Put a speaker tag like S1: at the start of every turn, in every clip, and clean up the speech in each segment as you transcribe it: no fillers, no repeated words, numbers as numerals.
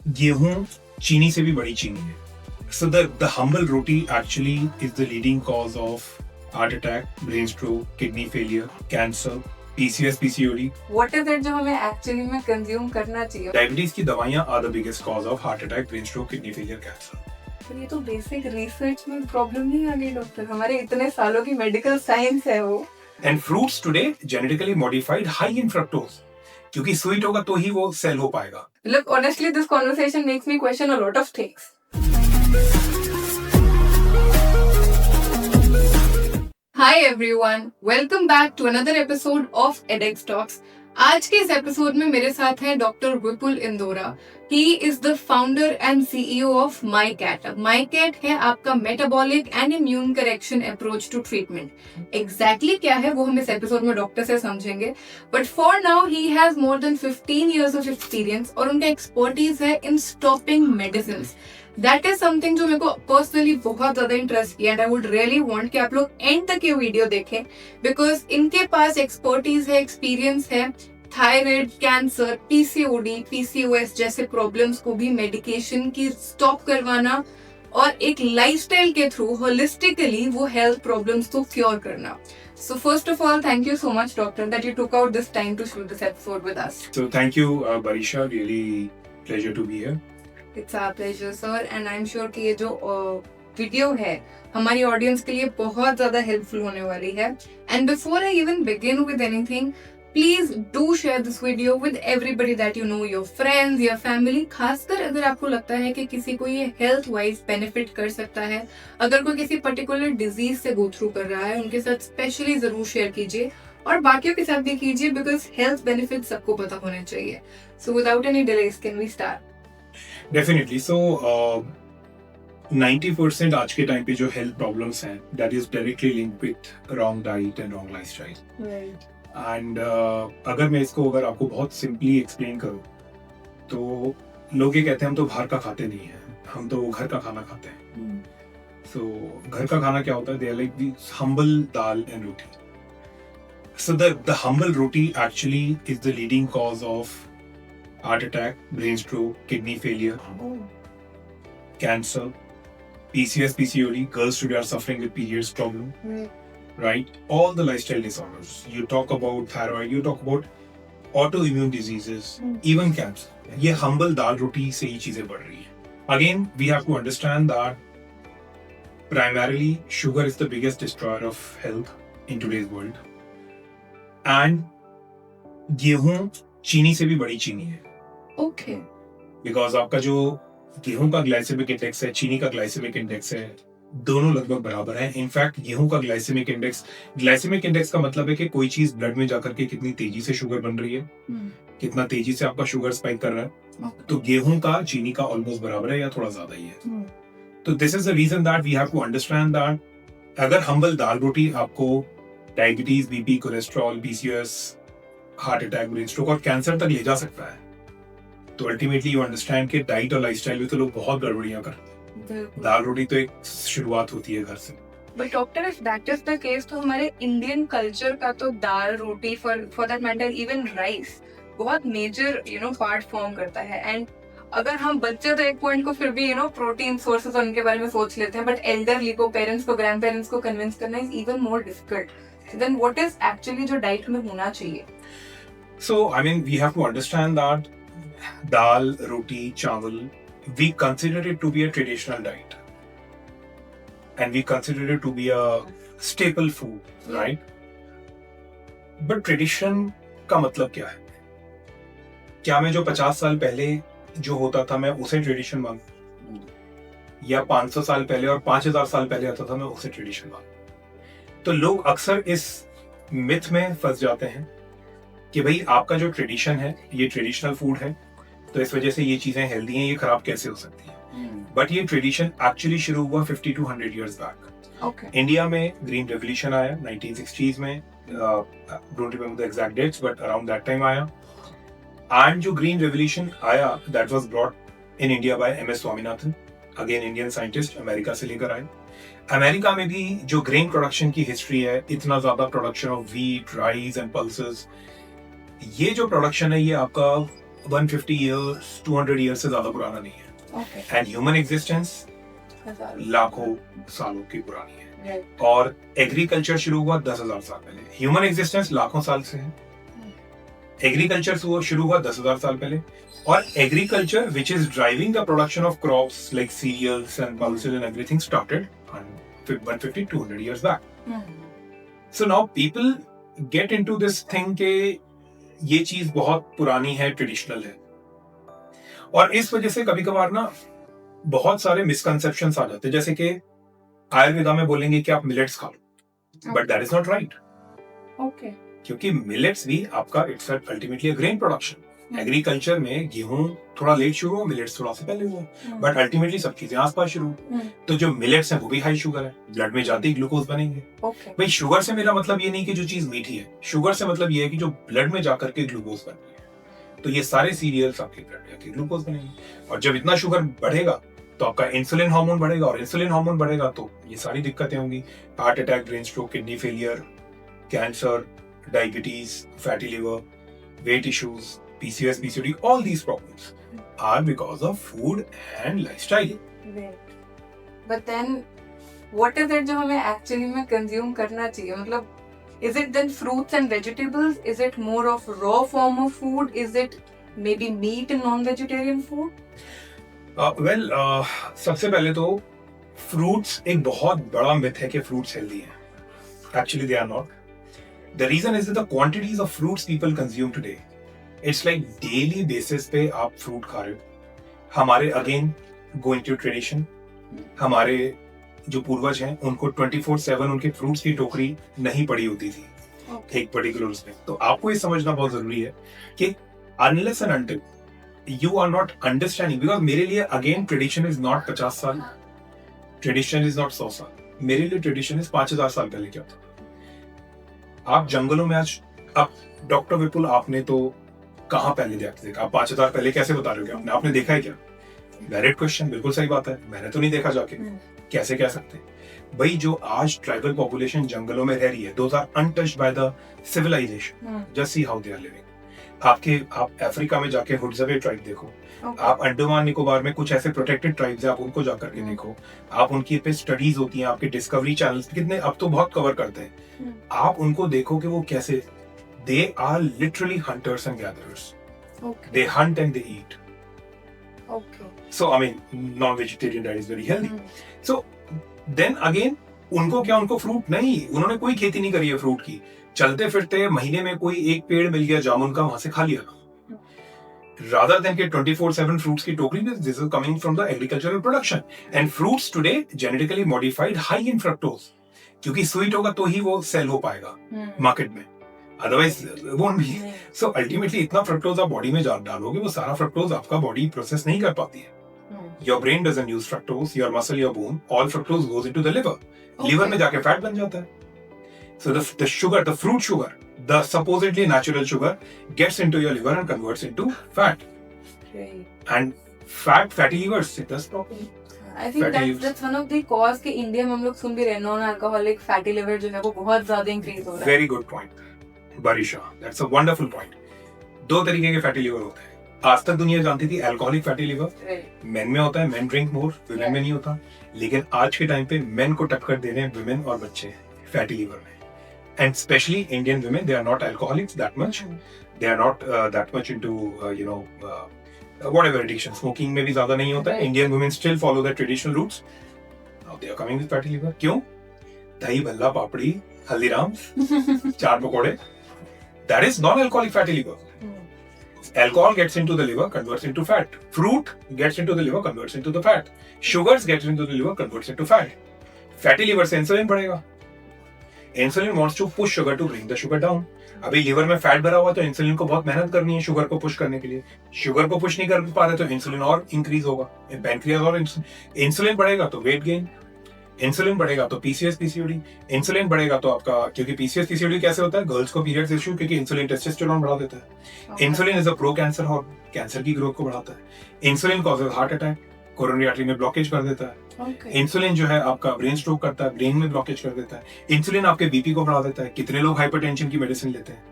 S1: गेहूं चीनी से भी बड़ी चीनी है. So the humble roti actually is the leading cause of heart attack, brain stroke, kidney failure, cancer, PCOS, PCOD.
S2: What is it जो हमें एक्चुअली में कंज्यूम करना चाहिए?
S1: डायबिटीज की दवाइयां are the biggest cause of heart attack, brain stroke, kidney failure, cancer.
S2: पर ये तो बेसिक रिसर्च में प्रॉब्लम नहीं आ गई डॉक्टर, हमारे इतने सालों की मेडिकल साइंस है वो.
S1: And fruits today genetically modified high in fructose. क्योंकि स्वीट होगा तो ही वो सेल हो पाएगा.
S2: Look, honestly, this conversation makes me question a lot of things. Hi everyone, welcome back to another episode of edX Talks. आज के इस episode में मेरे साथ हैं doctor Vipul Indora. He is the founder and CEO of MyCat. MyCat है आपका metabolic and immune correction approach to treatment. Exactly क्या है वो हम इस एपिसोड में डॉक्टर से समझेंगे, but for now he has more than 15 years of experience और उनका एक्सपर्टीज है इन stopping medicine. That is something जो मेरे को पर्सनली बहुत ज्यादा इंटरेस्ट किया and I would really want कि आप लोग एंड तक ये वीडियो देखें, बिकॉज इनके पास एक्सपर्टीज है, एक्सपीरियंस है. थायराइड, कैंसर, पीसीओडी, पीसीओएस जैसे प्रॉब्लम्स को भी मेडिकेशन की स्टॉप करवाना और एक लाइफस्टाइल के थ्रू होलिस्टिकली वो हेल्थ प्रॉब्लम्स को क्योर करना. So first of all, thank you so much, doctor, that you took out this time to shoot this episode with us.
S1: So thank you, Barisha. Really pleasure to be here.
S2: It's our pleasure, sir, and I'm sure कि ये जो video है हमारी audience के लिए बहुत ज्यादा helpful होने वाली है. And before I even begin with anything, please do share this video with everybody that you know, your friends, your family. खासकर अगर आपको लगता है कि किसी को ये हेल्थ वाइज बेनिफिट कर सकता है, अगर कोई किसी पर्टिकुलर डिजीज से गो थ्रू कर रहा है, उनके साथ स्पेशली जरूर शेयर कीजिए और बाकियों के साथ भी कीजिए, बिकॉज हेल्थ बेनिफिट सबको पता होने चाहिए. So without any delays can we start?
S1: Definitely. So 90% आज के टाइम पे जो हेल्थ प्रॉब्लम्स हैं, that is directly linked with wrong diet and wrong lifestyle.
S2: Right.
S1: And अगर मैं इसको अगर आपको बहुत सिंपली एक्सप्लेन करूँ तो लोग ये कहते हैं हम तो बाहर का खाते नहीं हैं, हम तो घर का खाना खाते हैं. So घर का खाना क्या होता है? They are like the humble dal and roti. So the humble roti actually is the leading cause of heart attack, brain stroke, kidney failure, cancer, PCOS, PCOD. Girls today are suffering with periods problem, right? All the lifestyle disorders. You talk about thyroid, you talk about autoimmune diseases, even cancer. ये humble dal roti से ही चीजें बढ़ रही हैं. Again, we have to understand that primarily sugar is the biggest destroyer of health in today's world. And गेहूं चीनी से भी बड़ी चीनी है.
S2: ओके.
S1: बिकॉज आपका जो गेहूं का ग्लाइसेमिक इंडेक्स है, चीनी का ग्लाइसेमिक इंडेक्स है, दोनों लगभग बराबर है. इनफैक्ट गेहूं का ग्लाइसेमिक इंडेक्स का मतलब है कि कोई चीज ब्लड में जाकर के कितनी तेजी से शुगर बन रही है, कितना तेजी से आपका शुगर स्पाइक कर रहा है. तो गेहूं का चीनी का ऑलमोस्ट बराबर है या थोड़ा ज्यादा ही है. तो this is the reason that we have to understand that अगर हम्बल दाल रोटी आपको diabetes, BP, cholesterol, PCOS, heart attack, brain stroke और कैंसर तक ले जा सकता है, तो अल्टीमेटली यू अंडरस्टैंड कि डाइट और लाइफस्टाइल में तो लोग बहुत गड़बड़ियां करते हैं. दाल रोटी तो एक शुरुआत होती है घर से.
S2: But doctor, if that is the case, तो हमारे इंडियन कल्चर का तो दाल रोटी, for that matter even rice, बहुत मेजर पार्ट फॉर्म करता है. एंड अगर हम बच्चे तो एक पॉइंट को फिर भी प्रोटीन सोर्सेज उनके बारे में सोच लेते हैं, बट एल्डरली को, पेरेंट्स को, ग्रैंड पेरेंट्स को कन्विंस करना is even more difficult. Then what is actually जो डाइट में होना चाहिए?
S1: So I mean we have to understand that dal, roti, chawal, we consider it to be a traditional diet. And we consider it to be a staple food, right? But tradition का मतलब क्या है? क्या मैं जो 50 साल पहले जो होता था मैं उसे ट्रेडिशन मानूं? या 500 साल पहले और 5000 साल पहले आता था मैं उसे ट्रेडिशन मानूं? तो लोग अक्सर इस मिथ में फंस जाते हैं कि भाई आपका जो ट्रेडिशन है ये ट्रेडिशनल फूड है, तो इस वजह से ये चीजें हेल्दी हैं, ये खराब कैसे हो सकती हैं? बट ये ट्रेडिशन एक्चुअली शुरू हुआ 50 to 100 years बैक. इंडिया में ग्रीन रेवोल्यूशन आया 1960s में, don't remember the exact dates but around that time आया. एंड जो ग्रीन रेवोल्यूशन आया that was brought in India by M S Swaminathan, again Indian scientist, America से लेकर आए. अमेरिका में भी जो ग्रेन प्रोडक्शन की हिस्ट्री है, इतना ज्यादा production of wheat, rice and pulses, ये जो प्रोडक्शन है ये आपका 150 years 200 years से ज्यादा पुराना नहीं है
S2: Okay.
S1: एंड ह्यूमन एग्जिस्टेंस
S2: हज़ारों।
S1: लाखों सालों की पुरानी है
S2: Right.
S1: और एग्रीकल्चर शुरू हुआ 10,000 साल पहले ह्यूमन एग्जिस्टेंस लाखों साल से है एग्रीकल्चर शुरू हुआ 10,000 साल पहले और agriculture which is driving the production of crops like cereals and pulses and everything started 150-200 years back. So now people get into this thing के ये चीज बहुत पुरानी है ट्रेडिशनल है और इस वजह से कभी कभार ना बहुत सारे मिसकंसेप्शंस आ जाते हैं जैसे कि आयुर्वेदा में बोलेंगे कि आप मिलेट्स खा लो but that is not right
S2: Okay.
S1: क्योंकि मिलेट्स भी आपका it's ultimately a grain production agriculture में गेहूं थोड़ा लेट शुरू हुआ मिलेट्स थोड़ा सा पहले हुआ बट अल्टीमेटली सब चीजें आसपास शुरू तो जो मिलेट्स हैं वो भी हाई शुगर है ब्लड में जाते ही ग्लूकोज बनेंगे
S2: Okay.
S1: भाई शुगर से मेरा मतलब ये नहीं कि जो चीज मीठी है शुगर से मतलब ये है कि जो ब्लड में जाकर के ग्लूकोज बन रही है तो ये सारे सीरियल्स आपके ब्लड में जाके ग्लूकोज बनेंगे और जब इतना शुगर बढ़ेगा तो आपका इंसुलिन हार्मोन बढ़ेगा और इंसुलिन हार्मोन बढ़ेगा तो ये सारी दिक्कतें होंगी heart attack brain stroke kidney failure cancer diabetes fatty liver weight issues PCOS PCOD all these problems are because of food and lifestyle.
S2: Right. But then, what is it जो हमें actually में consume करना चाहिए? मतलब, is it then fruits and vegetables? Is it more of raw form of food? Is it maybe meat and non-vegetarian food?
S1: सबसे पहले तो fruits एक बहुत बड़ा myth है कि fruits healthy हैं. Actually, they are not. The reason is that the quantities of fruits people consume today, it's like daily basis पे आप fruit खा रहे हो. हमारे again going to tradition, हमारे जो पूर्वज हैं उनको 24/7 उनके फ्रूट्स की टोकरी नहीं पड़ी होती थी एक पर्टिकुलर उसमें. तो आपको ये समझना बहुत जरूरी है कि unless and until you are not understanding, because मेरे लिए again tradition is not 50 साल, tradition is not 100 साल, मेरे लिए tradition is 5,000 साल पहले क्या था. आप जंगलों में आज अब डॉक्टर विपुल आपने तो कहाँ पहले देखा आप 5,000 पहले कैसे बता रहे हो आपने आपने देखा है क्या वैलिड क्वेश्चन बिल्कुल सही बात है मैंने तो नहीं देखा जाके कैसे कह सकते भाई जो आज ट्राइबल पॉपुलेशन जंगलों में रह रही है those are untouched by the civilization just see how they are living आप अफ्रीका में जाके हुड्सबे ट्राइब देखो आप अंडमान निकोबार में कुछ ऐसे प्रोटेक्टेड ट्राइब्स हैं आप उनको जाकर के देखो आप उनकी पे स्टडीज होती हैं आपके डिस्कवरी चैनल्स कितने अब तो बहुत कवर करते हैं आप उनको देखो कि वो कैसे they are literally hunters and gatherers they hunt and they eat so I mean non vegetarian diet is very healthy so then again उनको फ्रूट नहीं उन्होंने कोई खेती नहीं करी है फ्रूट की चलते फिरते महीने में कोई एक पेड़ मिल गया जामुन का वहां से खा लिया rather than के 24/7 fruits की टोकरी में this is coming from the agricultural production and fruits today genetically modified high in fructose क्योंकि स्वीट होगा तो ही वो सेल हो पाएगा मार्केट में otherwise won't be so ultimately इतना फ्रक्टोज आप बॉडी में डालोगे वो सारा फ्रक्टोज आपका बॉडी प्रोसेस नहीं कर पाती है your brain doesn't use fructose your muscle your bone all fructose goes into the liver liver में जाके फैट बन जाता है so the sugar the fruit sugar the supposedly natural sugar gets into your liver and converts into fat and fatty livers it does properly
S2: I think that's one of the cause कि India में हम लोग सुन भी रहे non alcoholic fatty liver जो है वो बहुत ज्यादा इंक्रीज हो रहा है
S1: very good point Barisha that's a wonderful point दो तरीके के फैटी लिवर होते हैं आज तक दुनिया जानती थी अल्कोहलिक फैटी लिवर मेन में होता है मेन ड्रिंक मोर वुमेन में नहीं होता लेकिन आज के टाइम पे मेन को टक्कर दे रहे हैं वुमेन और बच्चे फैटी लिवर में and especially Indian women, they are not alcoholics that much. They are not that much into whatever addiction. Smoking में भी ज़्यादा नहीं होता है. Indian women still follow their traditional roots. Now they are coming with fatty liver. क्यों? दही भल्ला पापड़ी हल्दीराम्स चाट पकोड़े. That is non-alcoholic fatty liver. Alcohol gets into the liver, converts into fat. Fruit gets into the liver, converts into the fat. Sugars gets into the liver, converts into fat. Fatty liver से insulin बढ़ेगा. Insulin wants to push sugar to bring the sugar down. अभी liver में fat भरा हुआ तो insulin को बहुत मेहनत करनी है शुगर को पुश करने के लिए. शुगर को पुश नहीं कर पा रहे तो इंसुलिन और इंक्रीज होगा. पैनक्रियाज और इंसुलिन बढ़ेगा तो वेट गेन. इंसुलिन बढ़ेगा तो पीसीएस पीसीओडी. इंसुलिन बढ़ेगा तो आपका क्योंकि पीसीएस पीसीओडी कैसे होता है गर्ल्स को पीरियड्स इश्यू क्योंकि इंसुलिन टेस्टोस्टेरोन बढ़ा देता है. Insulin is a pro cancer hormone cancer की ग्रोथ को बढ़ाता है. Insulin causes heart attack coronary artery में ब्लॉकेज कर देता है. इंसुलिन जो है आपका ब्रेन स्ट्रोक करता है ब्रेन में ब्लॉकेज कर देता है. इंसुलिन आपके बीपी को बढ़ा देता है. कितने लोग हाइपरटेंशन की मेडिसिन लेते हैं.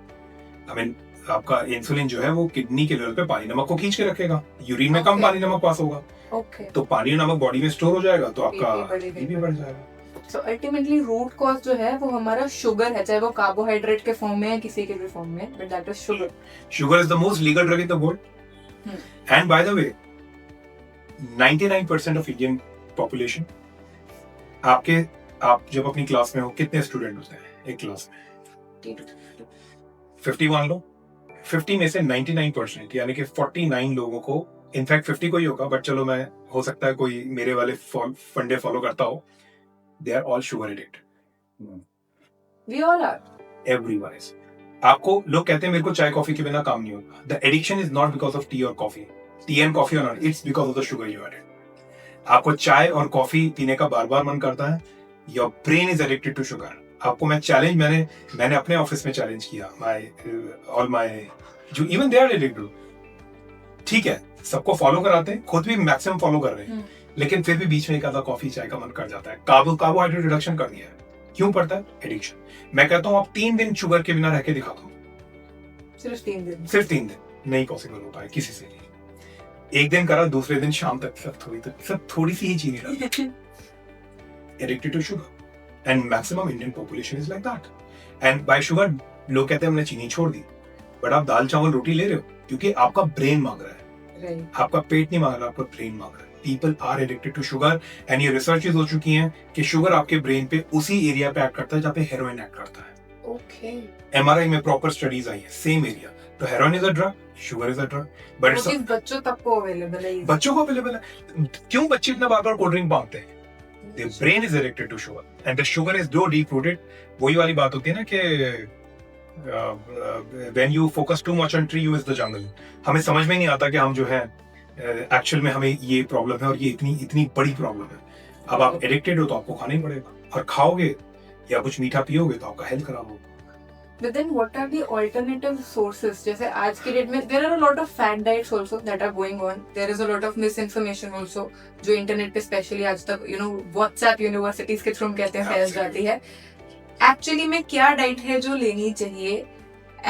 S1: आई मीन आपका इंसुलिन जो है वो किडनी के लेवल पे पानी नमक को खींच के रखेगा, यूरिन में कम
S2: Okay.
S1: पानी नमक पास होगा,
S2: ओके
S1: तो पानी नमक बॉडी में स्टोर हो जाएगा तो आपका
S2: BP
S1: बीपी बढ़ जाएगा।
S2: सो अल्टीमेटली रूट कॉज जो है वो हमारा शुगर है, चाहे वो कार्बोहाइड्रेट के फॉर्म में है किसी के भी फॉर्म में, but that is sugar.
S1: Sugar is the most legal drug in the world. And by the way, 99% of Indian population, आप जब अपनी क्लास में हो कितने स्टूडेंट होते हैं एक क्लास में? 50 मान लो, 50 में से 99% यानी कि 49 लोगों को, इनफैक्ट 50 को ही होगा, बट चलो मैं, हो सकता है कोई मेरे वाले फंडे फॉलो करता हो, they are all sugar addicted.
S2: We all are,
S1: everyone is. आपको लोग कहते हैं मेरे को चाय कॉफी के बिना काम नहीं होता। The addiction is not because of tea और कॉफी, टी एंड कॉफी और not, it's because of the sugar you added. आपको चाय और कॉफी पीने का बार बार मन करता है, your brain is addicted to sugar. आपको मैं चैलेंज, मैंने अपने ऑफिस में चैलेंज किया, ऑल माय जो इवन दे आर एडिक्टेड, ठीक है, सबको फॉलो कराते हैं, खुद भी मैक्सिमम फॉलो कर रहे हैं, लेकिन फिर भी बीच में एक आधा कॉफी चाय का मन कर जाता है। कार्बोहाइड्रेट रिडक्शन कर दिया है, क्यों पड़ता है? एडिक्शन। मैं कहता हूँ आप 3 दिन शुगर के बिना रह के दिखा दो,
S2: सिर्फ 3 दिन,
S1: सिर्फ 3 दिन नहीं पॉसिबल होता है किसी से भी। एक दिन करा, दूसरे दिन शाम तक सब थोड़ी सी ही चीनी डालो, addicted to sugar. And maximum Indian population is like that. And by sugar लोग कहते हैं हमने चीनी छोड़ दी, बट आप दाल चावल रोटी ले रहे हो क्योंकि आपका ब्रेन मांग रहा है, आपका पेट नहीं मांग रहा, आपका ब्रेन मांग रहा है। People are addicted to sugar and ये रिसर्चेस हो चुकी हैं कि शुगर आपके ब्रेन पे उसी एरिया पे एक्ट करता है जहाँ पे हेरोइन एक्ट करता है।
S2: ओके,
S1: एमआरआई में प्रॉपर स्टडीज आई है, सेम एरिया। तो heroin is a drug, sugar is a drug, but it's
S2: बच्चों तक को अवेलेबल है,
S1: बच्चों को अवेलेबल है। क्यों बच्चे इतना बार बार कोल्ड ड्रिंक मांगते हैं? The brain is addicted to sugar and the sugar is so deep rooted। वही वाली बात होती है ना कि when you focus too much on tree you is the jungle। हमें समझ में नहीं आता कि हम जो है एक्चुअल में हमें ये प्रॉब्लम है और ये इतनी बड़ी प्रॉब्लम है। अब आप एडिक्टेड हो तो आपको खाना ही पड़ेगा, और खाओगे या कुछ मीठा पियोगे तो आपका हेल्थ खराब होगा।
S2: But then what are the alternative sources? जैसे आज के डेट में there are a lot of fad diets also that are going on. There is a lot of misinformation also जो इंटरनेट पे स्पेशली आज तक WhatsApp यूनिवर्सिटीज के through हम कहते हैं फैल जाती है। एक्चुअली में क्या डाइट है जो लेनी चाहिए?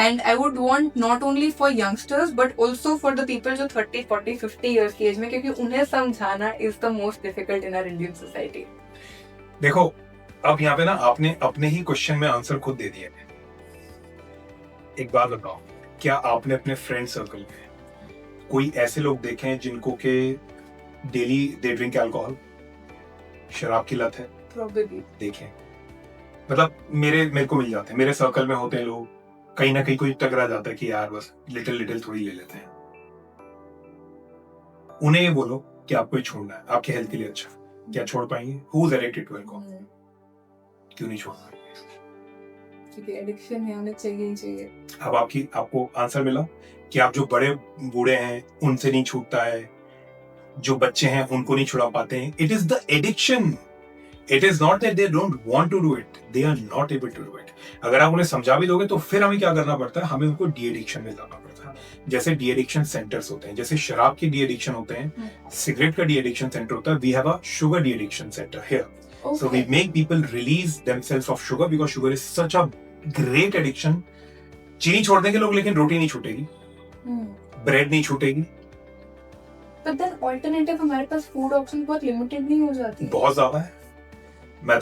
S2: And I would want not only for youngsters but also for the people जो 30, 40, 50 years की एज में, क्योंकि उन्हें समझाना is the most difficult in our Indian society।
S1: देखो, अब यहाँ पे ना आपने अपने ही क्वेश्चन में आंसर खुद दे दिया है। एक बात बताओ, क्या आपने अपने फ्रेंड सर्कल में कोई ऐसे लोग देखे हैं जिनको के डेली दे ड्रिंक अल्कोहल, शराब की लत है?
S2: Probably।
S1: देखें, मतलब मेरे को मिल जाते हैं, मेरे सर्कल में होते हैं लोग, कहीं ना कहीं कोई टकरा जाता है कि यार बस लिटिल थोड़ी ले लेते हैं। उन्हें ये बोलो कि आपको ये छोड़ना है, आपके हेल्थ के लिए अच्छा, क्या छोड़ पाएंगे? Who is addicted to alcohol? क्यों नहीं छोड़ पाएंगे?
S2: क्योंकि एडिक्शन है, हमें चाहिए ही चाहिए।
S1: अब आपको आंसर मिला कि आप जो बड़े बूढ़े हैं उनसे नहीं छूटता है, जो बच्चे हैं उनको नहीं छुड़ा पाते हैं। It is the addiction, it is not that they don't want to do it, they are not able to do it. अगर आप उन्हें समझा भी दोगे तो फिर हमें क्या करना पड़ता है? हमें उनको डी एडिक्शन में लाना पड़ता है। जैसे डी एडिक्शन सेंटर्स होते हैं, जैसे शराब के डी एडिक्शन होते हैं, सिगरेट का डी एडिक्शन सेंटर होता है, we have a sugar de addiction centre here. So we make people release themselves of sugar because sugar is such a great addiction। चीनी छोड़ देंगे लोग लेकिन रोटी नहीं छूटेगी, ब्रेड नहीं छूटेगी।
S2: But then alternative हमारे पास फूड ऑप्शन बहुत लिमिटेड नहीं हो जाती?
S1: बहुत ज्यादा है। मैं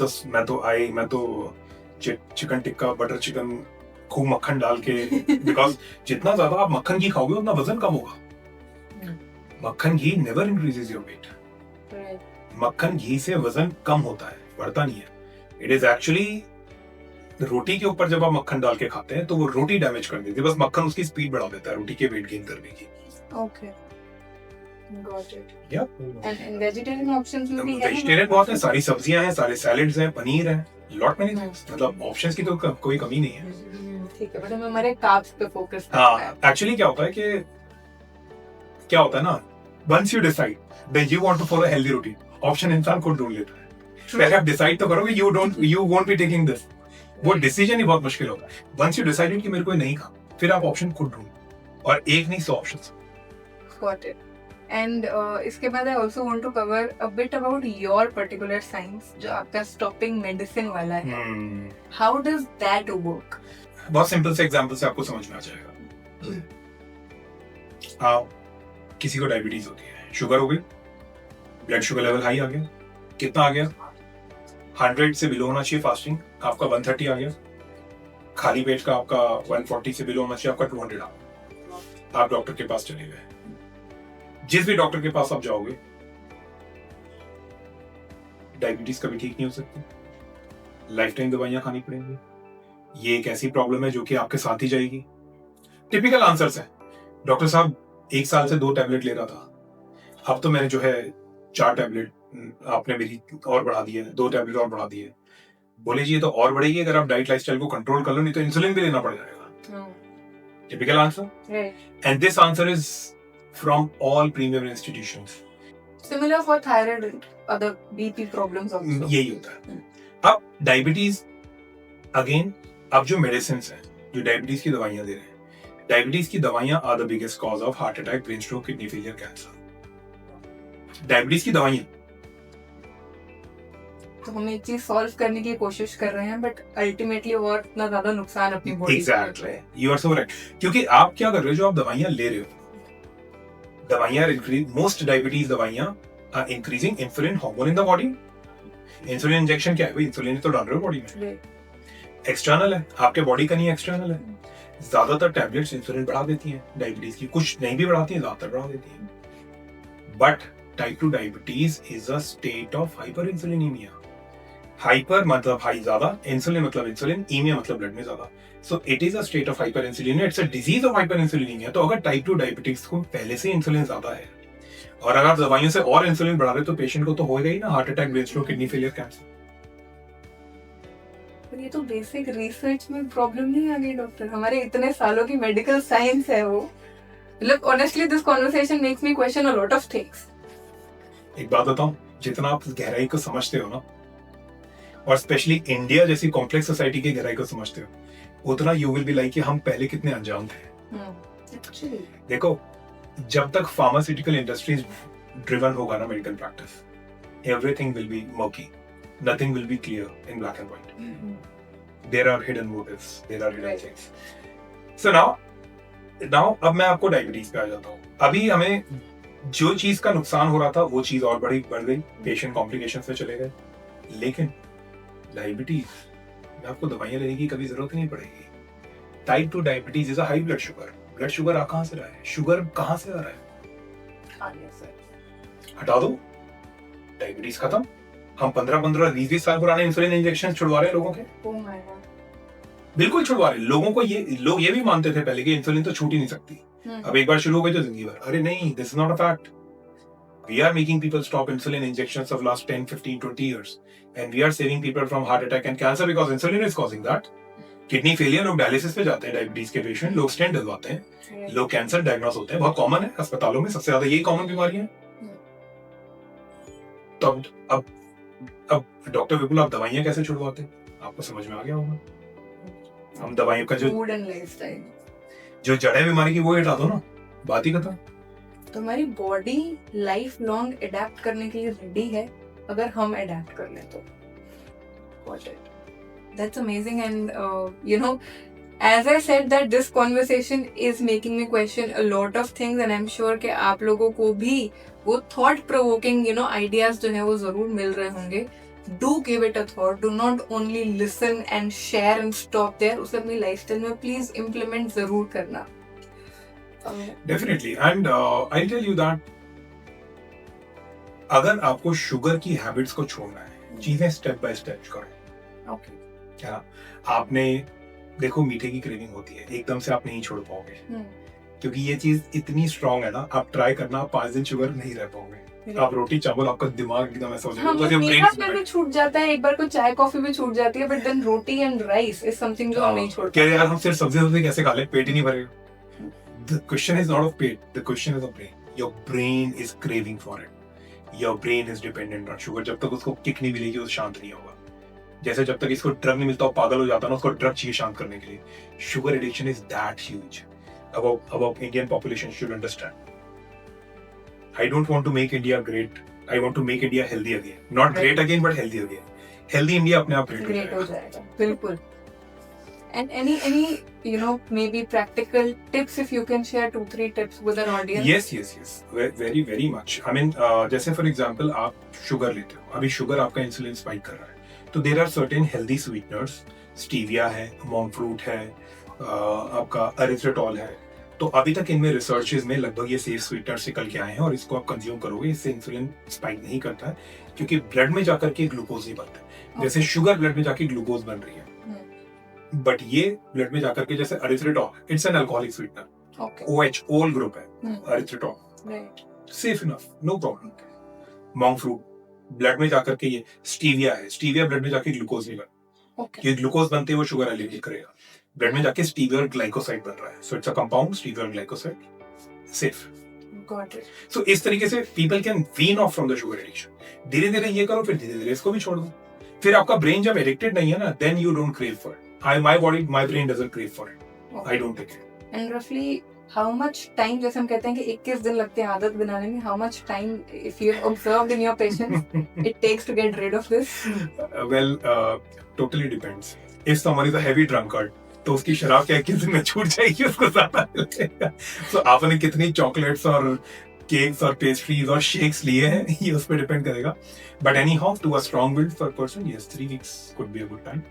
S1: तो चिकन टिक्का, बटर चिकन, खूब मक्खन डाल के, बिकॉज जितना ज्यादा आप मक्खन घी खाओगे उतना वजन कम होगा। मक्खन घी नेवर इंक्रीजेस योर वेट। मक्खन घी से वजन कम होता है, बढ़ता नहीं है। इट इज एक्चुअली रोटी के ऊपर जब आप मक्खन डाल के खाते हैं तो वो रोटी डैमेज कर देती है, बस मक्खन उसकी स्पीड बढ़ा देता है रोटी के वेट गेन करने की।
S2: Okay, got it.
S1: या
S2: एंड वेजिटेरियन ऑप्शंस में भी है?
S1: वेजिटेरियन बहुत है, सारी सब्जियां हैं, सारे सैलेड्स हैं, पनीर है, लॉट मेनी थिंग्स। मतलब ऑप्शंस की तो कोई कमी नहीं है।
S2: ठीक है, बट हम हमारे कार्ब्स पे फोकस
S1: हाँ, एक्चुअली क्या होता है ना, once you decide that you want to follow healthy routine, option इंसान खुद ढूंढ लेता है। पहले आप डिसाइड तो करोगे, you won't be taking this, वो डिसीजन ही बहुत मुश्किल होगा। वंस यू डिसाइडेड कि मेरे को नहीं खा, फिर आप ऑप्शन खुद ढूंढो, और एक नहीं 100 ऑप्शंस।
S2: Got it. एंड इसके बाद I also want to cover a bit about your particular science जो आपका स्टॉपिंग मेडिसिन वाला है। How does that work?
S1: बहुत सिंपल से एग्जांपल से आपको समझ में आ जाएगा। आप किसी को डायबिटीज होती है, शुगर हो गई, ब्लड शुगर लेवल हाई आ गया, कितना आ गया, 100 से बिलो होना चाहिए फास्टिंग, आपका 130 आ गया, खाली पेट का आपका 140 से बिलो होना चाहिए, आपका 200 आ गया, आप डॉक्टर के पास चले गए। जिस भी डॉक्टर के पास आप जाओगे, डायबिटीज कभी ठीक नहीं हो सकती, लाइफ टाइम दवाइयां खानी पड़ेंगी, ये एक ऐसी प्रॉब्लम है जो कि आपके साथ ही जाएगी। टिपिकल आंसर्स है, डॉक्टर साहब 1 साल से 2 टैबलेट ले रहा था, अब तो मैंने जो है 4 टैबलेट, आपने मेरी और बढ़ा दी है, 2 टैबलेट और बढ़ा दी है। बोले जी ये तो और बढ़ेगी अगर आप डाइट लाइफस्टाइल को कंट्रोल कर लो, नहीं तो इंसुलिन भी लेना पड़ जाएगा। Typical answer, and this answer is from all premium institutions.
S2: Similar for thyroid and other BP problems also.
S1: यही होता है। अब डायबिटीज अगेन, अब जो मेडिसिन हैं, जो डायबिटीज की दवाइयां दे रहे हैं, डायबिटीज की दवाइयां are the biggest cause of heart attack, brain stroke, kidney failure, cancer. Diabetes की दवाइयां,
S2: तो हम एक चीज सॉल्व करने की कोशिश कर रहे हैं, बट अल्टीमेटली और इतना ज्यादा नुकसान अपनी बॉडी को।
S1: Exactly, you are so right. क्योंकि आप क्या कर रहे हो, जो आप दवाइयां ले रहे हो, दवाइयां मोस्ट डायबिटीज दवाइयां are increasing insulin hormone in the body. Insulin injection क्या है भाई, इंसुलिन तो डाल रहे हो बॉडी में, एक्सटर्नल है, आपके बॉडी का नहीं, एक्सटर्नल है। ज्यादातर टैबलेट्स इंसुलिन बढ़ा देती हैं डायबिटीज की, कुछ नहीं भी बढ़ाती हैं, ज्यादातर बढ़ा देती हैं। But type 2 diabetes is a state of hyperinsulinemia. Hyper मतलब हाई, ज्यादा, इंसुलिन मतलब इंसुलिन, ईमिया मतलब ब्लड में ज्यादा। So it is a state of hyper insulin, it's a disease of hyperinsulinemia. तो अगर टाइप 2 डायबिटीज को पहले से इंसुलिन ज्यादा है और अगर आप दवाइयों से और इंसुलिन बढ़ा रहे, तो पेशेंट को तो होगा ही ना heart attack, brain stroke, kidney failure, cancer.
S2: पर ये तो बेसिक रिसर्च में प्रॉब्लम नहीं आ गई डॉक्टर, हमारे इतने सालों की मेडिकल साइंस है वो। मतलब honestly this conversation makes me question a lot of things.
S1: एक बात बताऊं, जितना आप गहराई को समझते हो ना, और स्पेशली इंडिया जैसी कॉम्प्लेक्स सोसाइटी की गहराई को समझते हो, उतना यू विल बी लाइक कि हम पहले कितने अनजान थे। देखो, जब तक फार्मास्यूटिकल इंडस्ट्रीज ड्रिवन होगा ना medical practice, everything will be murky, nothing will be clear in black and white. There are hidden motives, there are hidden things. So now अब मैं आपको डायबिटीज पे आ जाता हूँ। अभी हमें जो चीज का नुकसान हो रहा था वो चीज और बढ़ गई, पेशेंट कॉम्प्लिकेशंस में चले गए। लेकिन डायबिटीज में आपको दवाइयां लेने की कभी जरूरत नहीं पड़ेगी। Type 2 diabetes is a high blood sugar. Blood sugar कहां से रहा है, शुगर कहां से आ रहा है, हटा दो, डायबिटीज खत्म। हम 15-15, 20-20 साल पुराने इंसुलिन इंजेक्शन छुड़वा रहे हैं लोगों के, बिल्कुल छुड़वा रहे। लोगों को लोग ये भी मानते थे पहले कि इंसुलिन तो छूट ही नहीं सकती, अब एक बार शुरू हो गई तो जिंदगी भर। अरे नहीं, this is not a fact. We are making people stop insulin injections of last 10, 15, 20 years. And we are saving people from heart attack and cancer because insulin is causing that. Kidney failure, लोग dialysis पे जाते हैं, diabetes के patient, लोग stent डलवाते हैं, लोग cancer diagnose होते हैं, बहुत कॉमन है अस्पतालों में, सबसे ज्यादा यही कॉमन बीमारियां हैं। तो अब डॉक्टर विपुल, आप दवाइयां कैसे छुड़वाते हैं, आपको समझ में आ गया होगा। हम दवाइयों का जो जड़ है बीमारी की वो हटा दो ना, बात ही खत्म।
S2: तो हमारी बॉडी लाइफ लॉन्ग अडेप्ट करने के लिए रेडी है, अगर हम अडेप्ट कर लें तो। That's amazing, and as I said that this conversation is making me question a lot of things, and I'm sure कि आप लोगों को भी वो thought provoking ideas जो है वो जरूर मिल रहे होंगे। Do give it a thought. Do not only listen and share and stop there. उसे अपनी lifestyle में please implement जरूर करना।
S1: Definitely, and I'll tell you that अगर आपको शुगर की हैबिट्स को छोड़ना है, चीजें स्टेप बाय स्टेप करो।
S2: Okay.
S1: क्या आपने देखो, मीठे की क्रेविंग होती है, एकदम से आप नहीं छोड़ पाओगे, क्योंकि ये चीज इतनी स्ट्रांग है ना। आप ट्राई करना, 5 दिन शुगर नहीं रह पाओगे। आप रोटी चावल, आपका दिमाग एकदम ऐसा हो जाएगा,
S2: मीठा भी छूट जाता है, एक बार को चाय कॉफी भी छूट जाती है, but then roti and rice is something जो हम नहीं छोड़ पाते।
S1: यार हम सिर्फ सब्जी कैसे खा ले, पेट ही नहीं भरेगा। The question is not of pet, the question is of brain. Your brain is craving for it. Your brain is dependent on sugar. जब तक उसको किक नहीं मिलेगी, वो शांत नहीं होगा। जैसे जब तक इसको ड्रग नहीं मिलता वो पागल हो जाता है ना, उसको ड्रग चाहिए शांत करने के लिए। Sugar addiction is that huge. About Indian population should understand. I don't want to make India great. I want to make India healthy again. Not great again, but healthy again. Healthy India अपने आप great हो जाएगा।
S2: बिल्कुल। And any maybe practical tips, if you can share 2-3 tips with our audience.
S1: Yes. Very much. I mean, जैसे for example आप sugar लेते हो, अभी शुगर आपका इंसुलिन स्पाइक कर रहा है, तो there are certain healthy sweeteners, stevia है, मॉन्क फ्रूट है, आपका एरिथ्रिटॉल है, तो अभी तक इनमें रिसर्चेज में लगभग ये सेफ स्वीटनर्स निकल के आए हैं और इसको आप कंज्यूम करोगे, इससे इंसुलिन स्पाइक नहीं करता है, क्योंकि ब्लड में जाकर के ग्लूकोज नहीं बनता, जैसे शुगर ब्लड में जाके ग्लूकोज बन रही है, बट ये ब्लड में जाकर के जैसे erythritol, it's an alcoholic sweetener, OH ol group है erythritol, safe enough, no problem. Monk fruit blood में जाकर के ये स्टीविया है, स्टीविया ब्लड में जाके ग्लूकोज नहीं बनता, ये ग्लूकोज बनते हुए शुगर एलिवेट करेगा, ब्लड में जाके स्टीवियर ग्लाइकोसाइड बन रहा है, so it's a compound steviol glycoside, safe.
S2: Got it.
S1: So इस तरीके से people can wean off from the sugar addiction, धीरे धीरे ये करो, फिर धीरे धीरे इसको भी छोड़ दो, फिर आपका ब्रेन जब एडिक्टेड नहीं है ना, then you don't crave for it, my brain doesn't crave for it. I don't take it.
S2: And roughly how much time, जैसे हम कहते हैं कि 21 दिन लगते हैं आदत बनाने में, how much time, if you have observed in your patients, it takes to get rid of this?
S1: Well, totally depends. If someone is a heavy drunkard, तो उसकी शराब क्या 21 दिन में छूट जाएगी, उसको ज्यादा मिलेगा। So आपने कितनी चॉकलेट्स और केक्स और पेस्ट्रीज और शेक्स लिए हैं, ये उस पर डिपेंड करेगा, but anyhow to a strong willed person, yes, 3 weeks could be a good time.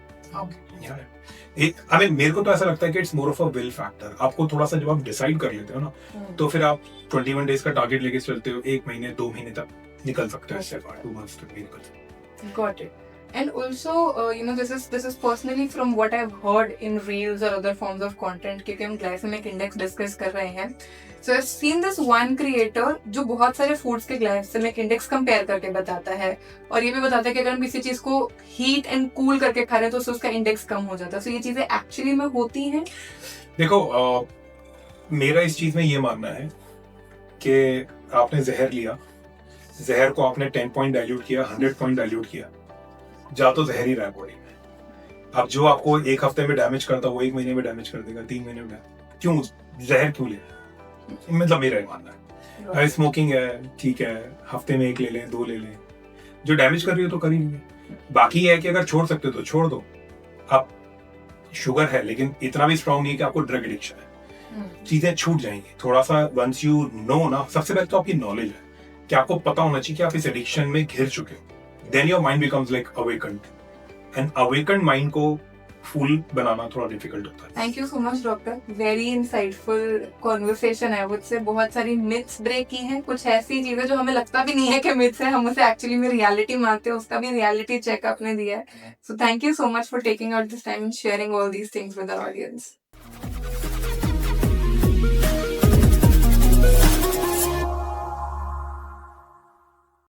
S1: मेरे को तो ऐसा लगता है कि it's more of a will factor, आपको थोड़ा सा जब आप डिसाइड कर लेते हो ना, तो फिर आप 21 डेज का टारगेट लेके चलते हो, 1 महीने 2 महीने तक निकल सकते हो, इससे 2 months तक भी निकल सकते हो।
S2: Got it. And also, this is personally from what I've heard in reels or other forms of content, क्योंकि हम glycemic index discuss कर रहे हैं. So I've seen this one creator जो बहुत सारे foods के glycemic index compare करके बताता है, और ये भी बताता है कि अगर हम किसी चीज को heat and cool करके खा रहे हैं तो उससे उसका index कम हो जाता है. So ये चीजें actually में होती हैं?
S1: देखो, मेरा इस चीज में ये मानना है कि आपने जहर लिया, जहर को आपने 10 पॉइंट डाइल्यूट किया, 100 पॉइंट डाइल्यूट किया, जा तो जहर ही रहा है बॉडी में। अब जो आपको 1 हफ्ते में डैमेज करता है वो 1 महीने में डैमेज कर देगा, 3 महीने में क्यों जहर क्यों ले? मतलब मेरा मानना है, स्मोकिंग है ठीक है, हफ्ते में 1 ले लें, 2 ले लें, जो डैमेज कर रही हो तो कर ही नहीं है। बाकी है कि अगर छोड़ सकते हो तो छोड़ दो। अब शुगर है लेकिन इतना भी स्ट्रांग नहीं है कि आपको ड्रग एडिक्शन है, चीजें छूट जाएंगी थोड़ा सा। वंस यू नो ना, सबसे पहले तो आपकी नॉलेज है कि आपको पता होना चाहिए कि आप इस एडिक्शन में घिर चुके हो, then your mind becomes like awakened, and awakened mind को फुल बनाना थोड़ा डिफिकल्ट होता है।
S2: Thank you so much doctor, very insightful conversation है, मुझसे बहुत सारी मिथ्स ब्रेक की हैं, कुछ ऐसी चीजें जो हमें लगता भी नहीं है कि मिथ्स है, हम उसे एक्चुअली में रियलिटी मानते हैं, उसका भी रियलिटी चेक आपने दिया है। So thank you so much for taking out this time and sharing all these things with our audience.